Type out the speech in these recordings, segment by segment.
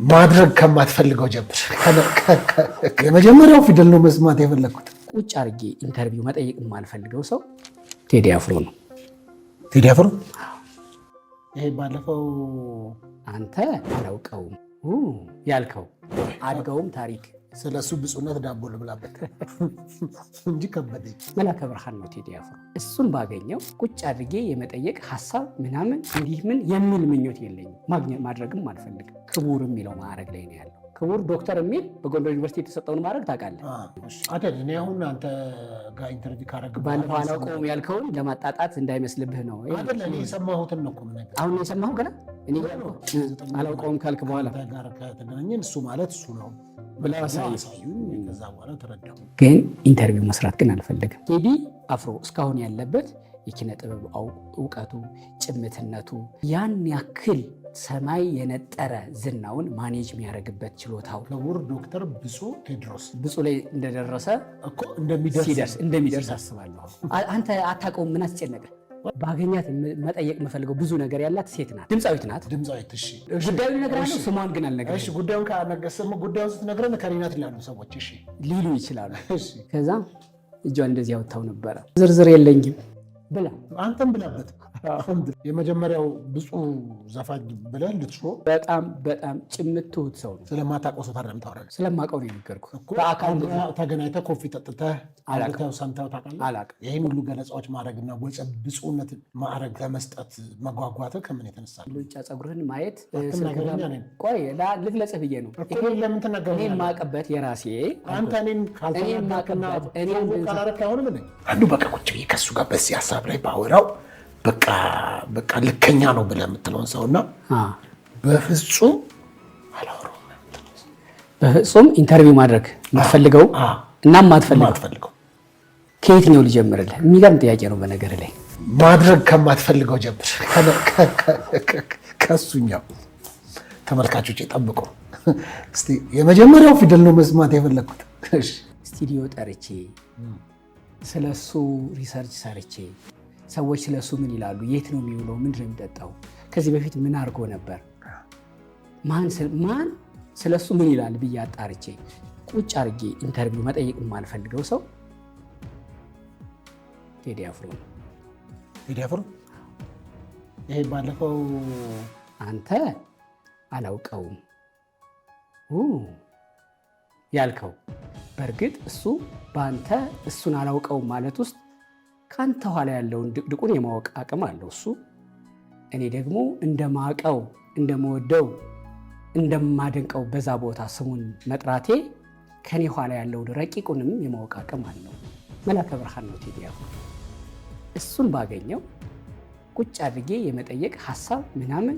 ማድረግ ከማትፈልገው ጀምር። የመጀመሪያው ፊደል ነው መስማት የፈለኩት። ቁጭ አድርጌ ኢንተርቪው መጠየቅ የማልፈልገው ሰው ቴዲ አፍሮ ነው። ቴዲ አፍሮ ይሄ ባለፈው አንተ አላውቀውም ያልከው አድገውም ታሪክ ስለሱ ብፁዕነት ዳቦ ልብላበት እንጂ ከበደኝ። መላከ ብርሃን ነው ቴዲ አፍሮ። እሱን ባገኘው ቁጭ አድርጌ የመጠየቅ ሀሳብ ምናምን እንዲህ ምን የሚል ምኞት የለኝም። ማግኘት ማድረግም አልፈልግም። ክቡር የሚለው ማዕረግ ላይ ነው ያለው። ክቡር ዶክተር የሚል በጎንደር ዩኒቨርሲቲ የተሰጠውን ማዕረግ ታውቃለህ አይደል? እኔ አሁን አንተ ጋር ኢንተርቪው ካረግ ባለፈው አላውቀውም ያልከውን ለማጣጣት እንዳይመስልብህ ነው አይደል? እኔ የሰማሁትን ነው እኮ ምን ነገር አሁን የሰማሁ ገና እኔ አላውቀውም ካልክ በኋላ ጋር ከተገናኘን እሱ ማለት እሱ ነው ብላ ያሳዩኝ። ከዛ በኋላ ተረዳሁ። ግን ኢንተርቪው መስራት ግን አልፈልግም። ቴዲ አፍሮ እስካሁን ያለበት የኪነ ጥበብ እውቀቱ፣ ጭምትነቱ ያን ያክል ሰማይ የነጠረ ዝናውን ማኔጅ የሚያደርግበት ችሎታው ክቡር ዶክተር ብፁዕ ቴዎድሮስ ብፁዕ ላይ እንደደረሰ እኮ እንደሚደርስ አስባለሁ። አንተ አታውቀውም። ምን አስጨነቀ? ባገኛት መጠየቅ የምፈልገው ብዙ ነገር ያላት ሴት ናት። ድምፃዊት ናት። ድምፃዊት። እሺ፣ ጉዳዩን እነግርሃለሁ። ስሟን ግን አልነግርህም። እሺ፣ ጉዳዩን ስትነግረን ከሪናት ይላሉ ሰዎች። እሺ ሊሉ ይችላሉ። ከዛ እጇን እንደዚህ ያወጣው ነበረ። ዝርዝር የለኝም ብላ አንተም ብላበት የመጀመሪያው ብፁዕ ዘፋኝ ብለህ ልትሾ በጣም ጭምትሁት ሰው ነው። ስለማታውቀው ሰው ታዲያ የምታወራለህ? ስለማውቀው ነው የነገርኩህ። በአካል ተገናኝተህ ኮፊ ጠጥተህ አልተው ሰምተው ታውቃለህ? አላውቅም። ይህን ሁሉ ገለጻዎች ማድረግና ወጨ ብፁዕነት ማዕረግ ለመስጠት መጓጓትህ ከምን የተነሳ ነው? ሉጫ ፀጉርህን ማየት ቆይ ልግለጽህ ብዬ ነው። ለምን ትናገራለህ? እኔ የማውቅበት የራሴ አንተ እኔን ካልተናገርክና ካላረክ አይሆንም። አንዱ በቃ ቁጭ ብዬ ከእሱ ጋር በዚህ ሀሳብ ላይ ባወራው በቃ ልከኛ ነው ብለህ የምትለውን ሰውና በፍጹም አላወራሁም። በፍጹም ኢንተርቪው ማድረግ የምትፈልገው እና የማትፈልገው ከየትኛው ልጀምርልህ? የሚገርም ጥያቄ ነው። በነገር ላይ ማድረግ ከማትፈልገው ጀምር። ከሱኛው ተመልካቾች ጠብቁ። እስቲ የመጀመሪያው ፊደል ነው መስማት የፈለኩት። ስቱዲዮ ጠርቼ ስለሱ ሪሰርች ሰርቼ ሰዎች ስለሱ ምን ይላሉ፣ የት ነው የሚውለው፣ ምንድን ነው የሚጠጣው፣ ከዚህ በፊት ምን አድርጎ ነበር፣ ማን ስለሱ ምን ይላል ብዬ አጣርቼ ቁጭ አድርጌ ኢንተርቪው መጠየቅ የማልፈልገው ሰው ቴዲ አፍሮ ነው። ቴዲ አፍሮ ይሄ ባለፈው አንተ አላውቀውም ያልከው፣ በእርግጥ እሱ በአንተ እሱን አላውቀውም ማለት ውስጥ ከአንተ ኋላ ያለውን ድቅድቁን የማወቅ አቅም አለው እሱ። እኔ ደግሞ እንደማውቀው እንደመወደው እንደማደንቀው በዛ ቦታ ስሙን መጥራቴ ከኔ ኋላ ያለውን ረቂቁንም የማወቅ አቅም አለው። መላከ ብርሃን ነው ቴዲ አፍሮ። እሱን ባገኘው ቁጭ አድርጌ የመጠየቅ ሀሳብ ምናምን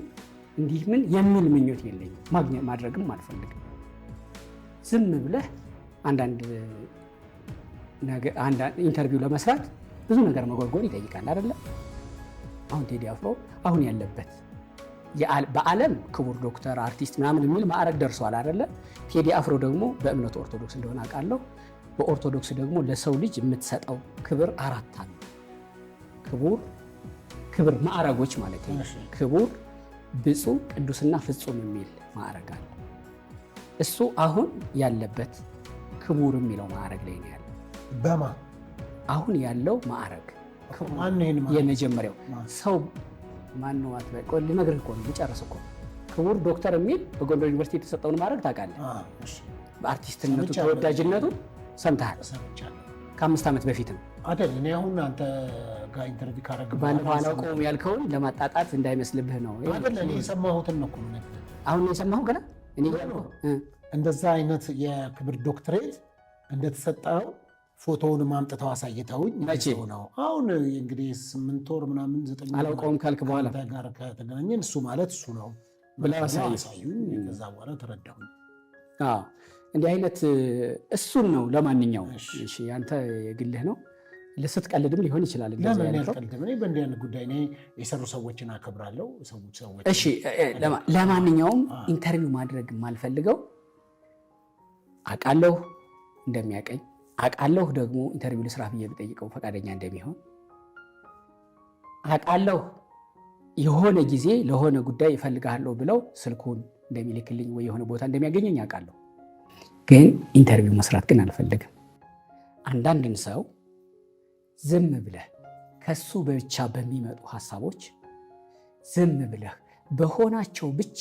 እንዲህ ምን የሚል ምኞት የለኝም። ማግኘት ማድረግም አልፈልግም። ዝም ብለህ አንዳንድ ኢንተርቪው ለመስራት ብዙ ነገር መጎርጎር ይጠይቃል አይደለ? አሁን ቴዲ አፍሮ አሁን ያለበት በዓለም ክቡር ዶክተር አርቲስት ምናምን የሚል ማዕረግ ደርሷል አይደለ? ቴዲ አፍሮ ደግሞ በእምነቱ ኦርቶዶክስ እንደሆነ አውቃለሁ። በኦርቶዶክስ ደግሞ ለሰው ልጅ የምትሰጠው ክብር 4 አለ። ክብር ማዕረጎች ማለት ነው። ክቡር፣ ብፁዕ፣ ቅዱስና ፍጹም የሚል ማዕረግ አለ። እሱ አሁን ያለበት ክቡር የሚለው ማዕረግ ላይ ነው ያለው። በማ አሁን ያለው ማዕረግ የመጀመሪያው ሰው ማነው? ልነግርህ እኮ ነው፣ ልጨርስ እኮ። ክቡር ዶክተር የሚል በጎንደር ዩኒቨርሲቲ የተሰጠውን ማዕረግ ታውቃለህ? በአርቲስትነቱ ተወዳጅነቱ ሰምተሃል? ከ5 ዓመት በፊት ነው አይደል? እኔ አሁን አንተ ጋር ኢንተርቪው ካረግ ባለፈው አላውቀውም ያልከውን ለማጣጣት እንዳይመስልብህ ነው አይደል? እኔ የሰማሁትን ነው እኮ። አሁን የሰማሁ ገና እኔ እንደዛ አይነት የክብር ዶክትሬት እንደተሰጠው ፎቶውን ማምጥተው አሳይተውኝ ነው። አሁን እንግዲህ 8 ወር ምናምን 9 አላውቀውም ካልክ በኋላ ጋር ከተገናኘን እሱ ማለት እሱ ነው ብላ ያሳዩኝ። ከዛ በኋላ ተረዳሁኝ። እንዲህ አይነት እሱን ነው። ለማንኛውም እሺ፣ አንተ የግልህ ነው። ስትቀልድም ሊሆን ይችላል። በእንዲህ አይነት ጉዳይ እኔ የሰሩ ሰዎችን አከብራለሁ። እሺ፣ ለማንኛውም ኢንተርቪው ማድረግ የማልፈልገው አውቃለሁ እንደሚያቀኝ አውቃለሁ ደግሞ ኢንተርቪው ልስራ ብዬ ብጠይቀው ፈቃደኛ እንደሚሆን አውቃለሁ። የሆነ ጊዜ ለሆነ ጉዳይ እፈልግሃለሁ ብለው ስልኩን እንደሚልክልኝ ወይ የሆነ ቦታ እንደሚያገኘኝ አውቃለሁ። ግን ኢንተርቪው መስራት ግን አልፈልግም። አንዳንድን ሰው ዝም ብለህ ከሱ ብቻ በሚመጡ ሀሳቦች ዝም ብለህ በሆናቸው ብቻ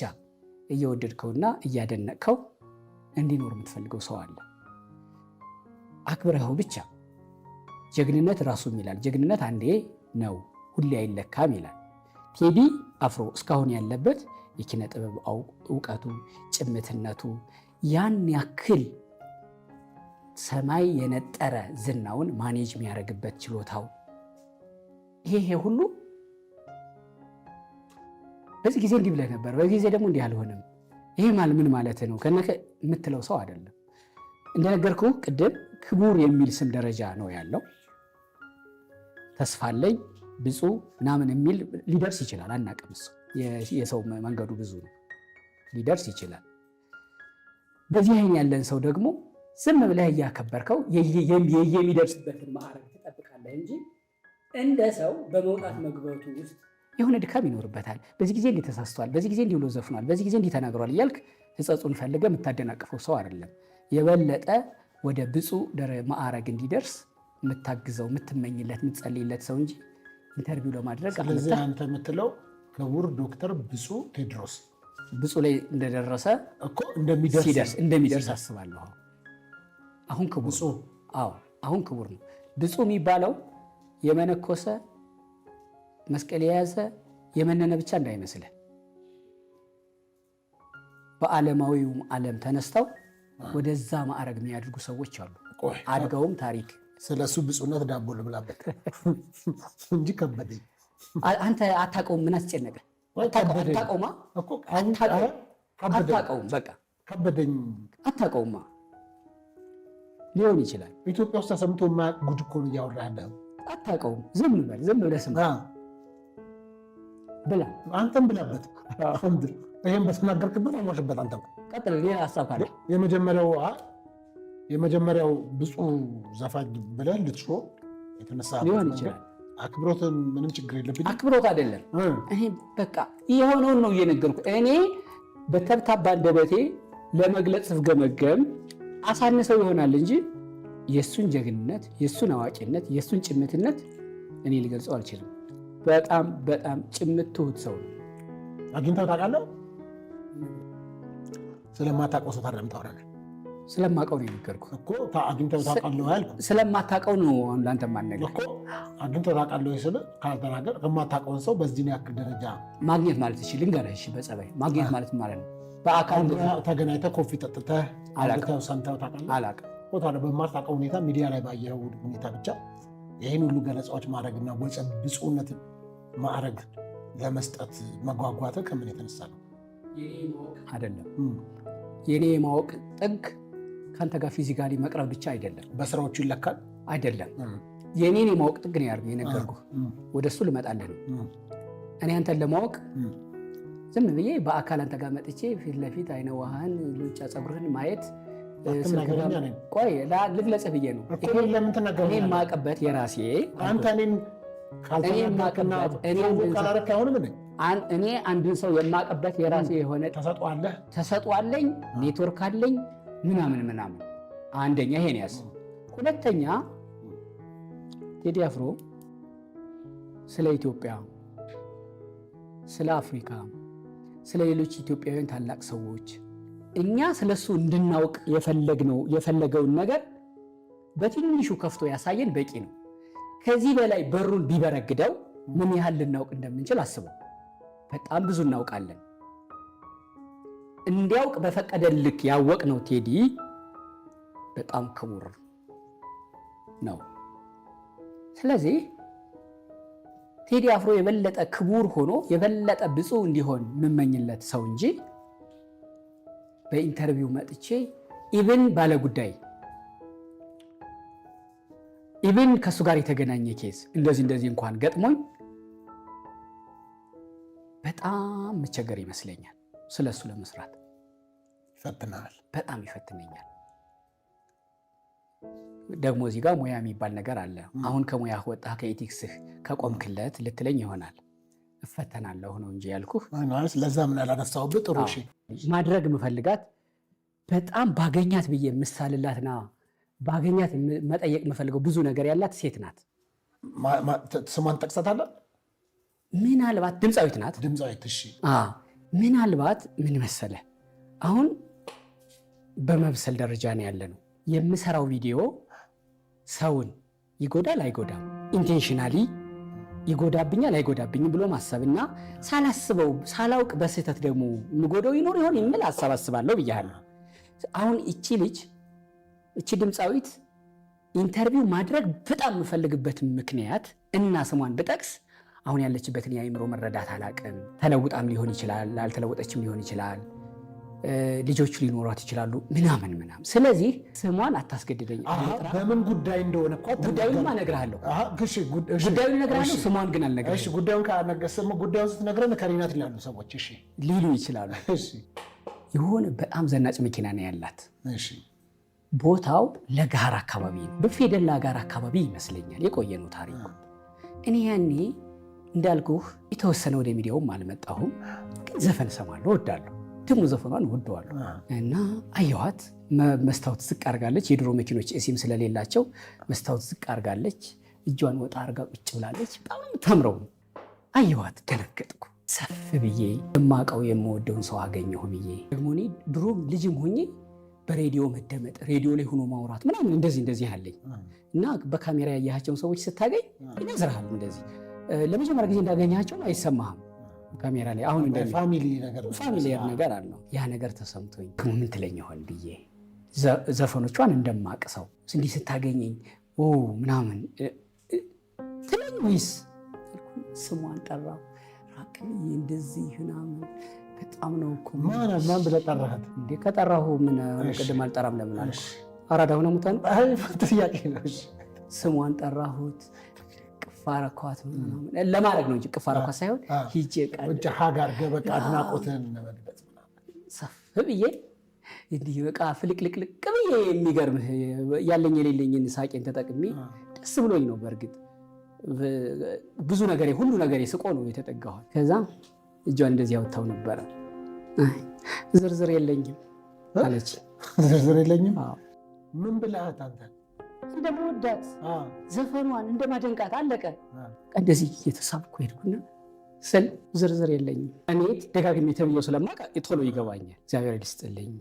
እየወደድከውና እያደነቅከው እንዲኖር የምትፈልገው ሰው አለ። አክብረኸው ብቻ። ጀግንነት ራሱም ይላል ጀግንነት አንዴ ነው ሁሌ አይለካም ይላል። ቴዲ አፍሮ እስካሁን ያለበት የኪነ ጥበብ እውቀቱ፣ ጭምትነቱ ያን ያክል ሰማይ የነጠረ ዝናውን ማኔጅ የሚያደርግበት ችሎታው ይሄ ሁሉ በዚህ ጊዜ እንዲህ ብለህ ነበር፣ በዚህ ጊዜ ደግሞ እንዲህ አልሆንም። ይሄ ምን ማለት ነው ከነከ የምትለው ሰው አይደለም። እንደነገርኩህ ቅድም ክቡር የሚል ስም ደረጃ ነው ያለው። ተስፋለኝ ብፁዕ ምናምን የሚል ሊደርስ ይችላል። አናውቅም። የሰው መንገዱ ብዙ ነው፣ ሊደርስ ይችላል። በዚህ አይን ያለን ሰው ደግሞ ዝም ብለህ እያከበርከው የሚደርስበትን ማዕረግ ትጠብቃለህ እንጂ እንደ ሰው በመውጣት መግባቱ ውስጥ የሆነ ድካም ይኖርበታል። በዚህ ጊዜ እንዲህ ተሳስቷል፣ በዚህ ጊዜ እንዲህ ብሎ ዘፍኗል፣ በዚህ ጊዜ እንዲህ ተናግሯል እያልክ ሕጸጹን ፈልገህ የምታደናቅፈው ሰው አይደለም። የበለጠ ወደ ብፁዕ ማዕረግ እንዲደርስ የምታግዘው፣ የምትመኝለት፣ የምትጸልይለት ሰው እንጂ ኢንተርቪው ለማድረግ። ስለዚህ አንተ የምትለው ክቡር ዶክተር ብፁዕ ቴዎድሮስ ብፁዕ ላይ እንደደረሰ እኮ እንደሚደርስ አስባለሁ። አሁን ክቡር አሁን ክቡር ነው። ብፁዕ የሚባለው የመነኮሰ መስቀል የያዘ የመነነ ብቻ እንዳይመስልህ። በዓለማዊውም ዓለም ተነስተው ወደዛ ማዕረግ የሚያድርጉ ሰዎች አሉ። አድገውም ታሪክ ስለሱ ብፁዕነት ዳቦ ልብላበት እንጂ ከበደኝ። አንተ አታውቀውም። ምን አስጨነቀ? አታውቀውማ። አታውቀውም። በቃ ከበደኝ። አታውቀውማ። ሊሆን ይችላል ኢትዮጵያ ውስጥ ተሰምቶ የማያውቅ ጉድ እኮ ነው እያወራህ ያለኸው። አታውቀውም። ዝም በል፣ ዝም ብለህ ስማ፣ ብላ። አንተም ብላበት። ይህም በተናገርክበት አሟሽበት። አንተም ቀጥል። ሌላ ሀሳብ ካለ የመጀመሪያው ብፁዕ ዘፋኝ ብለህ ልትሾ የተነሳ ሊሆን ይችላል። አክብሮት ምንም ችግር የለብኝም። አክብሮት አይደለም። እኔ በቃ የሆነውን ነው እየነገርኩህ። እኔ በተብታባ አንደበቴ ለመግለጽ ስፍገመገም አሳንሰው ይሆናል እንጂ የእሱን ጀግንነት፣ የእሱን አዋቂነት፣ የእሱን ጭምትነት እኔ ሊገልጸው አልችልም። በጣም በጣም ጭምት ትሁት ሰው ነው። አግኝተው ታውቃለህ? ስለማታውቀው ሰው ታዲያ የምታወራለህ? ስለማውቀው ነው የነገርኩህ እኮ። አግኝተው ታውቃለህ ያልኩህ ስለማታውቀው ነው ለአንተ የማልነግርህ እኮ። አግኝተው ታውቃለህ ስልህ ካልተናገር የማታውቀውን ሰው በዚህ ያክል ደረጃ ማግኘት ማለት ይችል ልንገርህ። እሺ፣ በጸባይ ማግኘት ማለት ማለት ነው በአካል ተገናኝተህ ኮፊ ጠጥተህ ሰምተው ታውቃለህ? አላውቅም። ታዲያ በማታውቀው ሁኔታ ሚዲያ ላይ ባየኸው ሁኔታ ብቻ ይህን ሁሉ ገለጻዎች ማድረግና ብፁዕነት ማዕረግ ለመስጠት መጓጓትህ ከምን የተነሳ ነው? አይደለም የኔ የማወቅ ጥግ ከአንተ ጋር ፊዚካሊ መቅረብ ብቻ አይደለም። በስራዎቹ ይለካል አይደለም። የኔን የማወቅ ጥግ ነው ያርገ የነገርኩህ። ወደ እሱ ልመጣልህ ነው። እኔ አንተን ለማወቅ ዝም ብዬ በአካል አንተ ጋር መጥቼ ፊት ለፊት አይነ ውሃን ሉጫ ፀጉርህን ማየት ቆይ ልግለጽህ ብዬ ነው። እኔ የማውቅበት የራሴ እኔ አንድን ሰው የማውቅበት የራሴ የሆነ ተሰጥኦ አለኝ፣ ኔትወርክ አለኝ ምናምን ምናምን። አንደኛ ይሄን ያዝ። ሁለተኛ ቴዲ አፍሮ ስለ ኢትዮጵያ፣ ስለ አፍሪካ፣ ስለ ሌሎች ኢትዮጵያውያን ታላቅ ሰዎች እኛ ስለሱ እንድናውቅ የፈለገውን ነገር በትንሹ ከፍቶ ያሳየን በቂ ነው። ከዚህ በላይ በሩን ቢበረግደው ምን ያህል ልናውቅ እንደምንችል አስበው። በጣም ብዙ እናውቃለን። እንዲያውቅ በፈቀደን ልክ ያወቅነው ቴዲ በጣም ክቡር ነው። ስለዚህ ቴዲ አፍሮ የበለጠ ክቡር ሆኖ የበለጠ ብፁዕ እንዲሆን የምመኝለት ሰው እንጂ በኢንተርቪው መጥቼ ኢቭን ባለጉዳይ ኢቭን ከእሱ ጋር የተገናኘ ኬዝ እንደዚህ እንኳን ገጥሞኝ በጣም መቸገር ይመስለኛል። ስለሱ ለመስራት ይፈትናል፣ በጣም ይፈትነኛል። ደግሞ እዚህ ጋር ሙያ የሚባል ነገር አለ። አሁን ከሙያ ወጣህ ከኤቲክስህ ከቆምክለት ልትለኝ ይሆናል። እፈተናለሁ ነው እንጂ ያልኩህ። ለዛ ምን አላነሳሁብህ። ጥሩ እሺ። ማድረግ የምፈልጋት በጣም ባገኛት ብዬ የምሳልላትና ባገኛት መጠየቅ የምፈልገው ብዙ ነገር ያላት ሴት ናት። ስሟን ጠቅሳታለህ? ምናልባት ድምፃዊት ናት። ድምፃዊት እሺ። ምናልባት ምን መሰለህ፣ አሁን በመብሰል ደረጃ ነው ያለ ነው። የምሰራው ቪዲዮ ሰውን ይጎዳል አይጎዳም፣ ኢንቴንሽናሊ ይጎዳብኛል አይጎዳብኝም ብሎ ማሰብና ሳላስበው ሳላውቅ በስህተት ደግሞ የምጎዳው ይኖር ይሆን የሚል ሀሳብ አስባለሁ ብያለሁ። አሁን እቺ ድምፃዊት ኢንተርቪው ማድረግ በጣም የምፈልግበት ምክንያት እና ስሟን ብጠቅስ አሁን ያለችበትን የአእምሮ መረዳት አላቅም። ተለውጣም ሊሆን ይችላል፣ አልተለወጠችም ሊሆን ይችላል፣ ልጆቹ ሊኖሯት ይችላሉ ምናምን። ስለዚህ ስሟን አታስገድደኝ። በምን ጉዳይ እንደሆነ እኮ ጉዳዩን እነግርሃለሁ። ጉዳዩን እነግርሃለሁ፣ ስሟን ግን አልነግርህም። እሺ፣ ጉዳዩን ስትነግረን ከሪናት ይላሉ ሰዎች። እሺ ሊሉ ይችላሉ። የሆነ በጣም ዘናጭ መኪና ነው ያላት። እሺ፣ ቦታው ለጋር አካባቢ ነው፣ በፌደላ ጋር አካባቢ ይመስለኛል። የቆየ ነው ታሪኩ። እኔ ያኔ እንዳልኩህ የተወሰነ ወደ ሚዲያውም አልመጣሁም፣ ግን ዘፈን እሰማለሁ፣ እወዳለሁ። ደግሞ ዘፈኗን ወደዋለሁ እና አየኋት። መስታወት ዝቅ አርጋለች። የድሮ መኪኖች ኤሲም ስለሌላቸው መስታወት ዝቅ አርጋለች። እጇን ወጣ አርጋ ቁጭ ብላለች። በጣም ተምረው አየኋት፣ ደነገጥኩ። ሰፍ ብዬ የማውቀው የምወደውን ሰው አገኘሁ ብዬ ደግሞ እኔ ድሮ ልጅም ሆኜ በሬዲዮ መደመጥ፣ ሬዲዮ ላይ ሆኖ ማውራት ምናምን እንደዚህ ያለኝ እና በካሜራ ያያቸውን ሰዎች ስታገኝ ይነዝርሃል። እንደዚህ ለመጀመሪያ ጊዜ እንዳገኛቸው አይሰማህም ካሜራ ላይ። አሁን ፋሚሊየር ነገር አለው። ያ ነገር ተሰምቶኝ ምን ትለኝ ይሆን ብዬ ዘፈኖቿን እንደማቅሰው እንዲህ ስታገኘኝ ምናምን ትለኝ ወይስ ስሟን ጠራው ራቅ ብዬ እንደዚህ ምናምን። በጣም ነው እኮ ማን ብለህ ጠራሃት እንዴ? ከጠራሁ ምን ቅድም አልጠራም ለምን አልኩ? አራዳ ሆነ ሙታን ጥያቄ ነው። ስሟን ጠራሁት፣ ቅፋረኳት ምናምን ለማድረግ ነው እንጂ ቅፋረኳት ሳይሆን ሂጄ ሀጋር ገበቃ አድናቆትን ነበር ሰፍ ብዬ እንዲህ በቃ ፍልቅልቅልቅ ብዬ የሚገርምህ ያለኝ የሌለኝን ሳቄን ተጠቅሜ ደስ ብሎኝ ነው። በእርግጥ ብዙ ነገሬ ሁሉ ነገሬ ስቆ ነው የተጠጋኋት። ከዛ እጇን እንደዚህ ያወጣው ነበረ። ዝርዝር የለኝም አለች። ዝርዝር የለኝም? ምን ብለሃት አንተ? እንደምወዳት ዘፈኗን እንደማደንቃት አለቀ። እንደዚህ እየተሳብኩ ሄድኩና ስል ዝርዝር የለኝም። እኔ ደጋግሜ ተብዬው ስለማውቅ ቶሎ ይገባኛል። እግዚአብሔር ይስጥልኝ።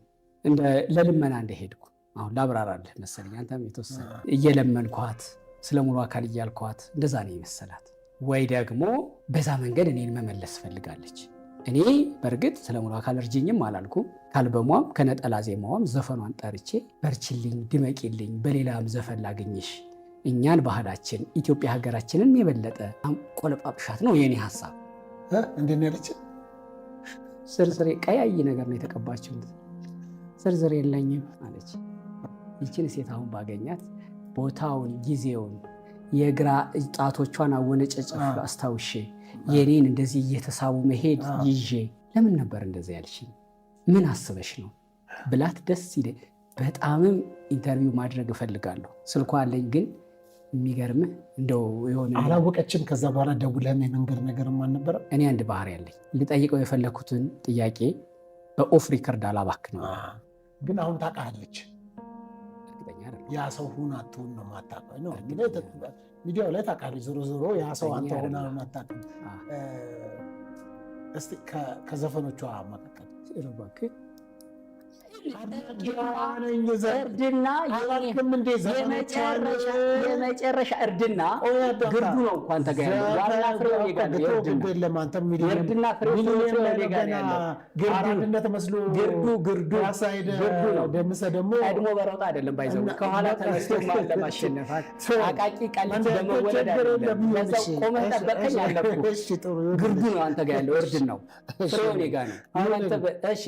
ለልመና እንደሄድኩ አሁን ላብራራልህ መሰለኝ። አንተም የተወሰነ እየለመንኳት ስለ ሙሉ አካል እያልኳት እንደዛ ነው የመሰላት። ወይ ደግሞ በዛ መንገድ እኔን መመለስ ፈልጋለች። እኔ በእርግጥ ስለ ሙሉ አካል እርጅኝም አላልኩም። ከአልበሟም ከነጠላ ዜማዋም ዘፈኗን ጠርቼ በርችልኝ፣ ድመቂልኝ፣ በሌላም ዘፈን ላገኝሽ፣ እኛን ባህላችን ኢትዮጵያ ሀገራችንን የበለጠ ቆለጳጵሻት ነው የኔ ሀሳብ። እንዴት ነው ያለች? ዝርዝር ቀያይ ነገር ነው የተቀባችው። ዝርዝር የለኝም አለች። ይችን ሴት አሁን ባገኛት ቦታውን ጊዜውን የግራ ጣቶቿን አወነጨጨፍ አስታውሼ የኔን እንደዚህ እየተሳቡ መሄድ ይዤ ለምን ነበር እንደዚህ ያልሽኝ? ምን አስበሽ ነው ብላት ደስ ይለኝ። በጣምም ኢንተርቪው ማድረግ እፈልጋለሁ። ስልኳ አለኝ፣ ግን የሚገርምህ እንደው የሆነ አላወቀችም። ከዛ በኋላ ደውለህ የመንገድ ነገርም አልነበረም። እኔ አንድ ባህሪ ያለኝ ልጠይቀው የፈለኩትን ጥያቄ በኦፍ ሪከርድ አላባክንም። ግን አሁን ታውቃለች። ያ ሰው ሁን አትሁን ነው የማታውቀው ነው። ሚዲያው ላይ ታውቃለች። ዞሮ ዞሮ ያ ሰው አንተ ሆና ነው የማታውቀው። እስቲ ከዘፈኖቿ መካከል እርድና የመጨረሻ እርድና ግርዱ ነው እኮ አንተ ጋር ያለው። ዋና ፍሬው እኔ ጋር ነው። የእርድና ፍሬው እኔ ጋር ነው ያለው። ግርዱ ነው። ቀድሞ በሮጣ አይደለም ባይዘው ከኋላ ተነስቶ ለማሸነፋት አቃቂ ቃሊቲ በመወለድ አይደለም። በዛው ቆመህ ጠበቀኝ አለብህ። ግርዱ ነው አንተ ጋር ያለው። እርድናው ፍሬው እኔ ጋር ነው። እሺ